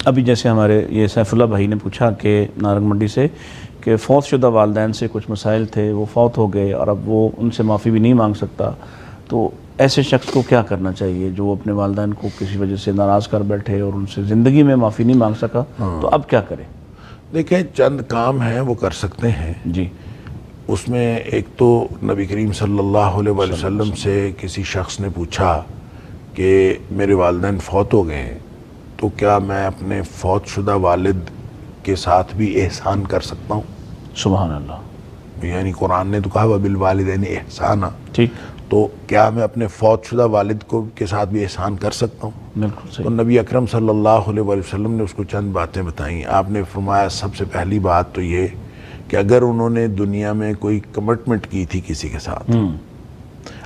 ابھی جیسے ہمارے یہ سیف اللہ بھائی نے پوچھا کہ نارنگ منڈی سے کہ فوت شدہ والدین سے کچھ مسائل تھے، وہ فوت ہو گئے اور اب وہ ان سے معافی بھی نہیں مانگ سکتا، تو ایسے شخص کو کیا کرنا چاہیے جو اپنے والدین کو کسی وجہ سے ناراض کر بیٹھے اور ان سے زندگی میں معافی نہیں مانگ سکا، تو اب کیا کرے؟ دیکھیں چند کام ہیں وہ کر سکتے ہیں جی۔ اس میں ایک تو نبی کریم صلی اللہ علیہ وآلہ وسلم سے کسی شخص نے پوچھا کہ میرے والدین فوت ہو گئے ہیں تو کیا میں اپنے فوت شدہ والد کے ساتھ بھی احسان کر سکتا ہوں؟ سبحان اللہ۔ یعنی قرآن نے تو کہا وَبِالْوَالِدَيْنِ احسانا، ٹھیک، تو کیا میں اپنے فوت شدہ والد کے ساتھ بھی احسان کر سکتا ہوں؟ بالکل تو صحیح۔ نبی اکرم صلی اللہ علیہ وآلہ وسلم نے اس کو چند باتیں بتائیں۔ آپ نے فرمایا سب سے پہلی بات تو یہ کہ اگر انہوں نے دنیا میں کوئی کمٹمنٹ کی تھی کسی کے ساتھ،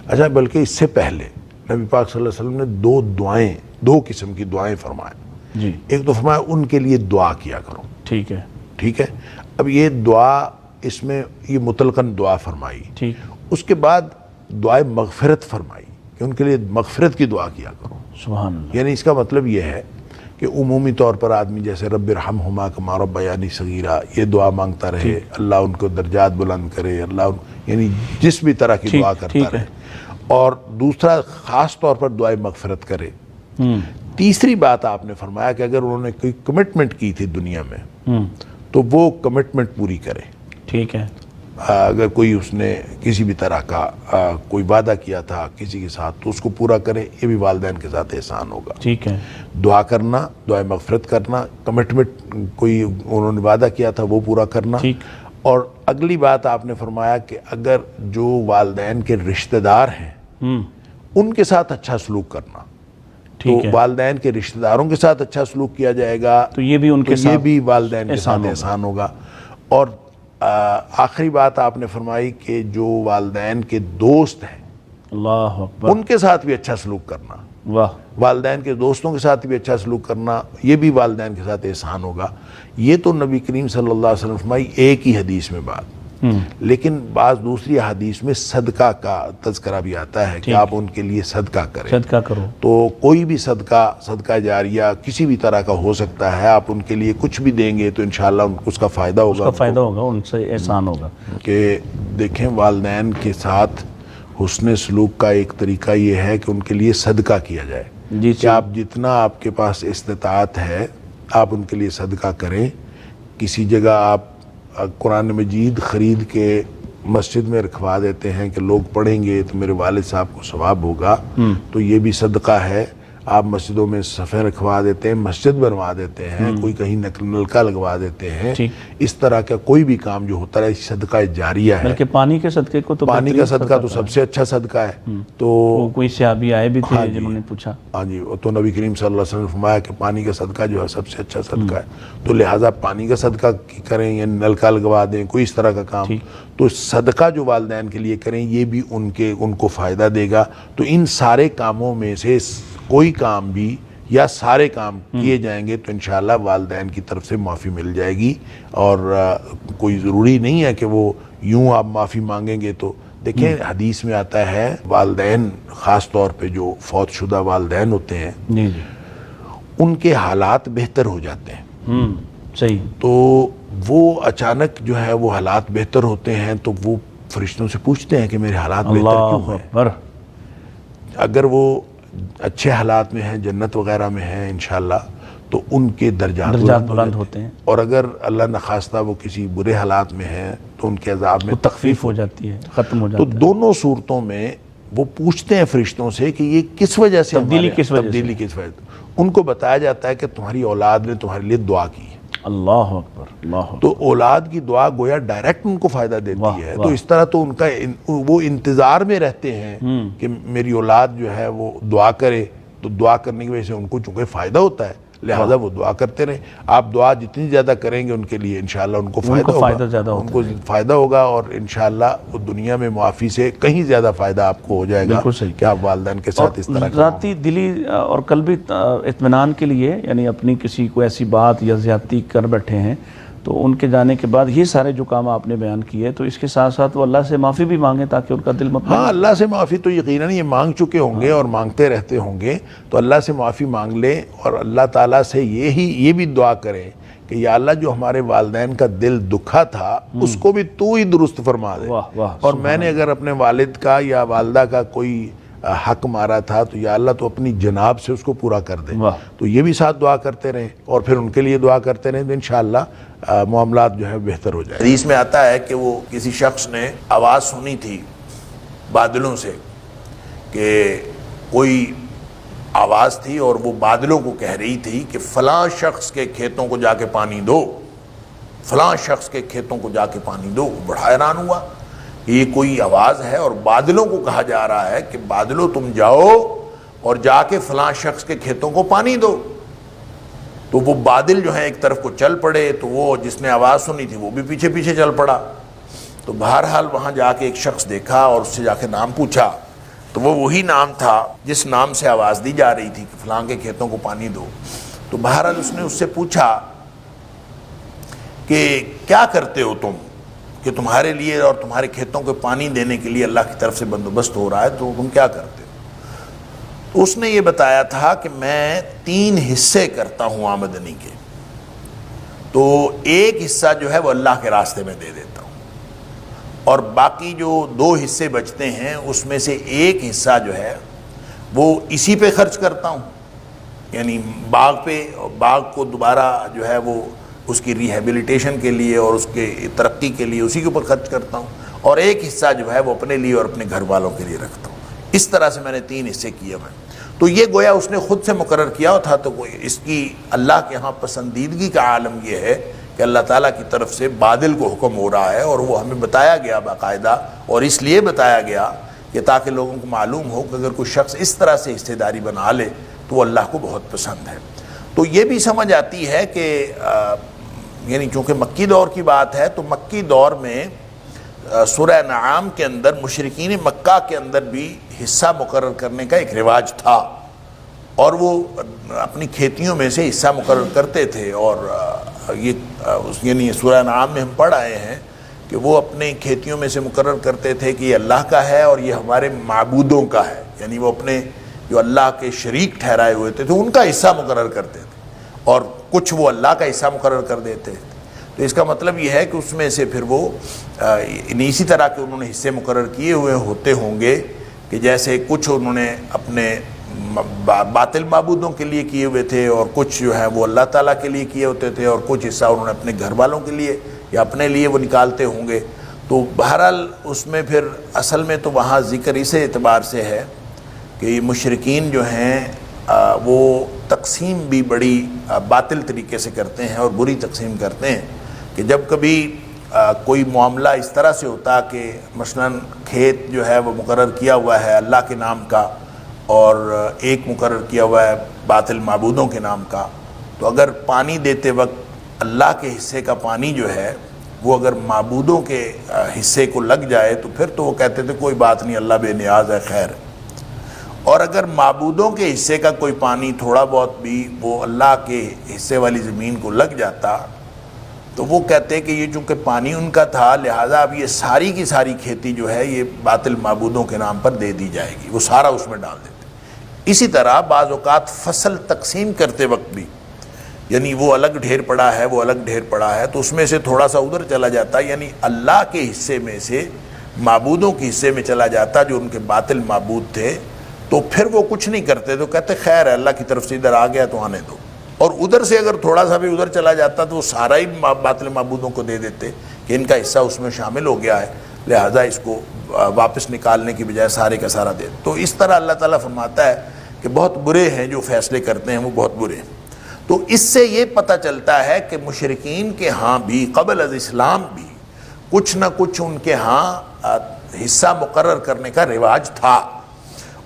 اچھا بلکہ اس سے پہلے نبی پاک صلی اللہ علیہ وسلم نے دو قسم کی دعائیں فرمائیں۔ جی، ایک تو فرمایا ان کے لیے دعا کیا کرو، ٹھیک ہے، ٹھیک ہے۔ اب یہ دعا، اس میں یہ مطلقاً دعا فرمائی، ٹھیک، اس کے بعد دعائے مغفرت فرمائی کہ ان کے لیے مغفرت کی دعا کیا کرو۔ سبحان اللہ۔ یعنی اس کا مطلب یہ ہے کہ عمومی طور پر آدمی جیسے رب ارحمہما کما ربیانی صغیرا یہ دعا مانگتا رہے، اللہ ان کو درجات بلند کرے، اللہ یعنی جس بھی طرح کی دعا کرتا رہے، اور دوسرا خاص طور پر دعائے مغفرت کرے۔ تیسری بات آپ نے فرمایا کہ اگر انہوں نے کوئی کمٹمنٹ کی تھی دنیا میں تو وہ کمٹمنٹ پوری کرے، ٹھیک ہے، اگر کوئی اس نے کسی بھی طرح کا کوئی وعدہ کیا تھا کسی کے ساتھ تو اس کو پورا کرے، یہ بھی والدین کے ساتھ احسان ہوگا۔ ٹھیک ہے، دعا کرنا، دعائے مغفرت کرنا، کمٹمنٹ کوئی انہوں نے وعدہ کیا تھا وہ پورا کرنا، ٹھیک۔ اور اگلی بات آپ نے فرمایا کہ اگر جو والدین کے رشتہ دار ہیں ان کے ساتھ اچھا سلوک کرنا، تو والدین کے رشتہ داروں کے ساتھ اچھا سلوک کیا جائے گا تو یہ بھی ان کے ساتھ، یہ بھی والدین کے ساتھ احسان ہوگا۔ اور آخری بات آپ نے فرمائی کہ جو والدین کے دوست ہیں اللہ اکبر، ان کے ساتھ بھی اچھا سلوک کرنا، واہ، والدین کے دوستوں کے ساتھ بھی اچھا سلوک کرنا، یہ بھی والدین کے ساتھ احسان ہوگا۔ یہ تو نبی کریم صلی اللہ علیہ وسلم فرمائی ایک ہی حدیث میں بات، لیکن بعض دوسری حدیث میں صدقہ کا تذکرہ بھی آتا ہے کہ آپ ان کے لیے صدقہ کریں، صدقہ کرو، تو کوئی بھی صدقہ جاریہ کسی بھی طرح کا ہو سکتا ہے، آپ ان کے لیے کچھ بھی دیں گے تو انشاءاللہ ان کو اس کا فائدہ ہوگا، ان سے احسان ہوگا۔ کہ دیکھیں والدین کے ساتھ حسن سلوک کا ایک طریقہ یہ ہے کہ ان کے لیے صدقہ کیا جائے، جی، کہ آپ جتنا آپ کے پاس استطاعت ہے آپ ان کے لیے صدقہ کریں۔ کسی جگہ آپ قرآن مجید خرید کے مسجد میں رکھوا دیتے ہیں کہ لوگ پڑھیں گے تو میرے والد صاحب کو ثواب ہوگا، تو یہ بھی صدقہ ہے۔ آپ مسجدوں میں صفیں رکھوا دیتے ہیں، مسجد بنوا دیتے ہیں، کوئی کہیں نلکا لگوا دیتے ہیں، اس طرح کا کوئی بھی کام جو ہوتا ہے صدقہ جاریہ ہے۔ بلکہ پانی کے صدقے کو تو پانی کا صدقہ تو سب سے اچھا صدقہ ہے۔ تو کوئی صحابی آئے بھی تھے جنہوں نے پوچھا، ہاں جی، تو نبی کریم صلی اللہ علیہ وسلم نے فرمایا کہ پانی کا صدقہ جو ہے سب سے اچھا صدقہ ہے، تو لہٰذا پانی کا صدقہ کریں یا نلکا لگوا دیں، کوئی اس طرح کا کام، تو صدقہ جو والدین کے لیے کریں یہ بھی ان کو فائدہ دے گا۔ تو ان سارے کاموں میں سے کوئی کام بھی یا سارے کام کیے جائیں گے تو انشاءاللہ والدین کی طرف سے معافی مل جائے گی، اور کوئی ضروری نہیں ہے کہ وہ یوں آپ معافی مانگیں گے تو۔ دیکھیں حدیث میں آتا ہے والدین، خاص طور پہ جو فوت شدہ والدین ہوتے ہیں ان کے حالات بہتر ہو جاتے ہیں، صحیح، تو وہ اچانک جو ہے وہ حالات بہتر ہوتے ہیں تو وہ فرشتوں سے پوچھتے ہیں کہ میرے حالات بہتر کیوں ہیں۔ اگر وہ اچھے حالات میں ہیں، جنت وغیرہ میں ہیں انشاءاللہ، تو ان کے درجات بلند ہوتے ہیں، اور اگر اللہ نخواستہ وہ کسی برے حالات میں ہیں تو ان کے عذاب میں تخفیف ہو جاتی ہے، ختم ہو جاتا ہے۔ تو دونوں صورتوں میں وہ پوچھتے ہیں فرشتوں سے کہ یہ کس وجہ سے تبدیلی کس وجہ سے، ان کو بتایا جاتا ہے کہ تمہاری اولاد نے تمہارے لیے دعا کی ہے۔ اللہ اکبر، اللہ اکبر۔ تو اولاد کی دعا گویا ڈائریکٹ ان کو فائدہ دیتی ہے، تو اس طرح تو ان کا وہ انتظار میں رہتے ہیں کہ میری اولاد جو ہے وہ دعا کرے، تو دعا کرنے کی وجہ سے ان کو چونکہ فائدہ ہوتا ہے لہذا وہ دعا کرتے رہیں۔ آپ دعا جتنی زیادہ کریں گے ان کے لیے انشاءاللہ ان کو فائدہ ہوگا، اور انشاءاللہ وہ دنیا میں معافی سے کہیں زیادہ فائدہ آپ کو ہو جائے گا کہ آپ والدین کے ساتھ اس طرح ذاتی دلی اور قلبی اطمینان کے لیے، یعنی اپنی کسی کو ایسی بات یا زیادتی کر بیٹھے ہیں تو ان کے جانے کے بعد یہ سارے جو کام آپ نے بیان کیے، تو اس کے ساتھ ساتھ وہ اللہ سے معافی بھی مانگیں تاکہ ان کا دل مطمئن ہاں، اللہ سے معافی تو یقیناً یہ مانگ چکے ہوں گے اور مانگتے رہتے ہوں گے، تو اللہ سے معافی مانگ لیں اور اللہ تعالیٰ سے یہ بھی دعا کریں کہ یا اللہ جو ہمارے والدین کا دل دکھا تھا اس کو بھی تو ہی درست فرما دے، واہ واہ، اور میں نے اگر اپنے والد کا یا والدہ کا کوئی حق مارا تھا تو یا اللہ تو اپنی جناب سے اس کو پورا کر دے۔ واہ۔ تو یہ بھی ساتھ دعا کرتے رہیں اور پھر ان کے لیے دعا کرتے رہیں تو انشاءاللہ معاملات جو ہے بہتر ہو جائے۔ حدیث میں آتا ہے کہ وہ کسی شخص نے آواز سنی تھی بادلوں سے کہ کوئی آواز تھی اور وہ بادلوں کو کہہ رہی تھی کہ فلاں شخص کے کھیتوں کو جا کے پانی دو، فلاں شخص کے کھیتوں کو جا کے پانی دو۔ بڑا حیران ہوا کہ یہ کوئی آواز ہے اور بادلوں کو کہا جا رہا ہے کہ بادلوں تم جاؤ اور جا کے فلاں شخص کے کھیتوں کو پانی دو۔ تو وہ بادل جو ہیں ایک طرف کو چل پڑے، تو وہ جس نے آواز سنی تھی وہ بھی پیچھے پیچھے چل پڑا۔ تو بہرحال وہاں جا کے ایک شخص دیکھا اور اس سے جا کے نام پوچھا، تو وہ وہی نام تھا جس نام سے آواز دی جا رہی تھی کہ فلاں کے کھیتوں کو پانی دو۔ تو بہرحال اس نے اس سے پوچھا کہ کیا کرتے ہو تم کہ تمہارے لیے اور تمہارے کھیتوں کو پانی دینے کے لیے اللہ کی طرف سے بندوبست ہو رہا ہے، تو تم کیا کرتے ہو؟ تو اس نے یہ بتایا تھا کہ میں 3 حصے کرتا ہوں آمدنی کے، تو ایک حصہ جو ہے وہ اللہ کے راستے میں دے دیتا ہوں اور باقی جو 2 حصے بچتے ہیں اس میں سے ایک حصہ جو ہے وہ اسی پہ خرچ کرتا ہوں، یعنی باغ کو دوبارہ جو ہے وہ اس کی ریہیبلیٹیشن کے لیے اور اس کے ترقی کے لیے اسی کے اوپر خرچ کرتا ہوں، اور ایک حصہ جو ہے وہ اپنے لیے اور اپنے گھر والوں کے لیے رکھتا ہوں۔ اس طرح سے میں نے 3 حصے کیے ہیں۔ تو یہ گویا اس نے خود سے مقرر کیا تھا، تو اس کی اللہ کے ہاں پسندیدگی کا عالم یہ ہے کہ اللہ تعالیٰ کی طرف سے بادل کو حکم ہو رہا ہے، اور وہ ہمیں بتایا گیا باقاعدہ، اور اس لیے بتایا گیا کہ تاکہ لوگوں کو معلوم ہو کہ اگر کوئی شخص اس طرح سے حصے داری بنا لے تو وہ اللہ کو بہت پسند ہے۔ تو یہ بھی سمجھ آتی ہے کہ یعنی چونکہ مکی دور کی بات ہے، تو مکی دور میں سورہ انعام کے اندر مشرکین مکہ کے اندر بھی حصہ مقرر کرنے کا ایک رواج تھا، اور وہ اپنی کھیتیوں میں سے حصہ مقرر کرتے تھے، اور یعنی سورہ انعام میں ہم پڑھ آئے ہیں کہ وہ اپنے کھیتیوں میں سے مقرر کرتے تھے کہ یہ اللہ کا ہے اور یہ ہمارے معبودوں کا ہے، یعنی وہ اپنے جو اللہ کے شریک ٹھہرائے ہوئے تھے تو ان کا حصہ مقرر کرتے تھے، اور کچھ وہ اللہ کا حصہ مقرر کر دیتے تھے۔ تو اس کا مطلب یہ ہے کہ اس میں سے پھر وہ اسی طرح کے انہوں نے حصے مقرر کیے ہوئے ہوتے ہوں گے کہ جیسے کچھ انہوں نے اپنے باطل معبودوں کے لیے کیے ہوئے تھے، اور کچھ جو ہے وہ اللہ تعالیٰ کے لیے کیے ہوتے تھے، اور کچھ حصہ انہوں نے اپنے گھر والوں کے لیے یا اپنے لیے وہ نکالتے ہوں گے۔ تو بہرحال اس میں پھر اصل میں تو وہاں ذکر اس اعتبار سے ہے کہ مشرکین جو ہیں وہ تقسیم بھی بڑی باطل طریقے سے کرتے ہیں اور بری تقسیم کرتے ہیں، کہ جب کبھی کوئی معاملہ اس طرح سے ہوتا کہ مثلاً کھیت جو ہے وہ مقرر کیا ہوا ہے اللہ کے نام کا اور ایک مقرر کیا ہوا ہے باطل معبودوں کے نام کا، تو اگر پانی دیتے وقت اللہ کے حصے کا پانی جو ہے وہ اگر معبودوں کے حصے کو لگ جائے تو پھر تو وہ کہتے تھے کوئی بات نہیں، اللہ بے نیاز ہے، خیر۔ اور اگر معبودوں کے حصے کا کوئی پانی تھوڑا بہت بھی وہ اللہ کے حصے والی زمین کو لگ جاتا تو وہ کہتے کہ یہ چونکہ پانی ان کا تھا لہٰذا اب یہ ساری کی ساری کھیتی جو ہے یہ باطل معبودوں کے نام پر دے دی جائے گی، وہ سارا اس میں ڈال دیتے۔ اسی طرح بعض اوقات فصل تقسیم کرتے وقت بھی، یعنی وہ الگ ڈھیر پڑا ہے وہ الگ ڈھیر پڑا ہے تو اس میں سے تھوڑا سا ادھر چلا جاتا، یعنی اللہ کے حصے میں سے معبودوں کے حصے میں چلا جاتا جو ان کے باطل معبود تھے، تو پھر وہ کچھ نہیں کرتے، تو کہتے خیر ہے اللہ کی طرف سے ادھر آ گیا تو آنے دو، اور ادھر سے اگر تھوڑا سا بھی ادھر چلا جاتا تو وہ سارا ہی باطل معبودوں کو دے دیتے کہ ان کا حصہ اس میں شامل ہو گیا ہے، لہٰذا اس کو واپس نکالنے کی بجائے سارے کا سارا دے۔ تو اس طرح اللہ تعالیٰ فرماتا ہے کہ بہت برے ہیں جو فیصلے کرتے ہیں، وہ بہت برے ہیں۔ تو اس سے یہ پتہ چلتا ہے کہ مشرکین کے ہاں بھی قبل از اسلام بھی کچھ نہ کچھ ان کے ہاں حصہ مقرر کرنے کا رواج تھا،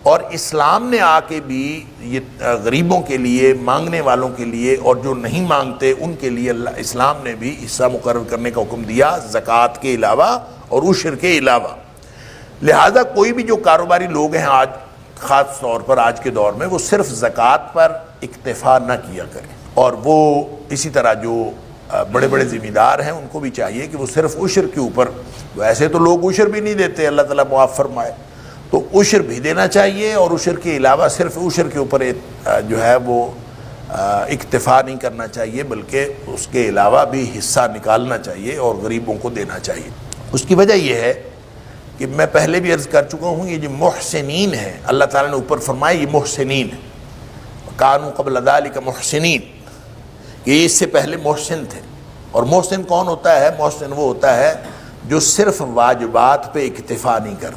اور اسلام نے آ کے بھی یہ غریبوں کے لیے، مانگنے والوں کے لیے اور جو نہیں مانگتے ان کے لیے اسلام نے بھی حصہ مقرر کرنے کا حکم دیا، زکوٰۃ کے علاوہ اور عشر کے علاوہ۔ لہذا کوئی بھی جو کاروباری لوگ ہیں آج، خاص طور پر آج کے دور میں، وہ صرف زکوٰۃ پر اکتفا نہ کیا کریں، اور وہ اسی طرح جو بڑے بڑے ذمہ دار ہیں ان کو بھی چاہیے کہ وہ صرف عشر کے اوپر، ویسے تو لوگ عشر بھی نہیں دیتے، اللہ تعالیٰ معاف فرمائے، تو عشر بھی دینا چاہیے، اور عشر کے علاوہ صرف عشر کے اوپر جو ہے وہ اکتفا نہیں کرنا چاہیے، بلکہ اس کے علاوہ بھی حصہ نکالنا چاہیے اور غریبوں کو دینا چاہیے۔ اس کی وجہ یہ ہے کہ میں پہلے بھی عرض کر چکا ہوں، یہ جو محسنین ہیں اللہ تعالیٰ نے اوپر فرمایا یہ محسنین ہیں، کانوا قبل ذلک محسنین، یہ اس سے پہلے محسن تھے۔ اور محسن کون ہوتا ہے؟ محسن وہ ہوتا ہے جو صرف واجبات پہ اکتفا نہیں کرتا،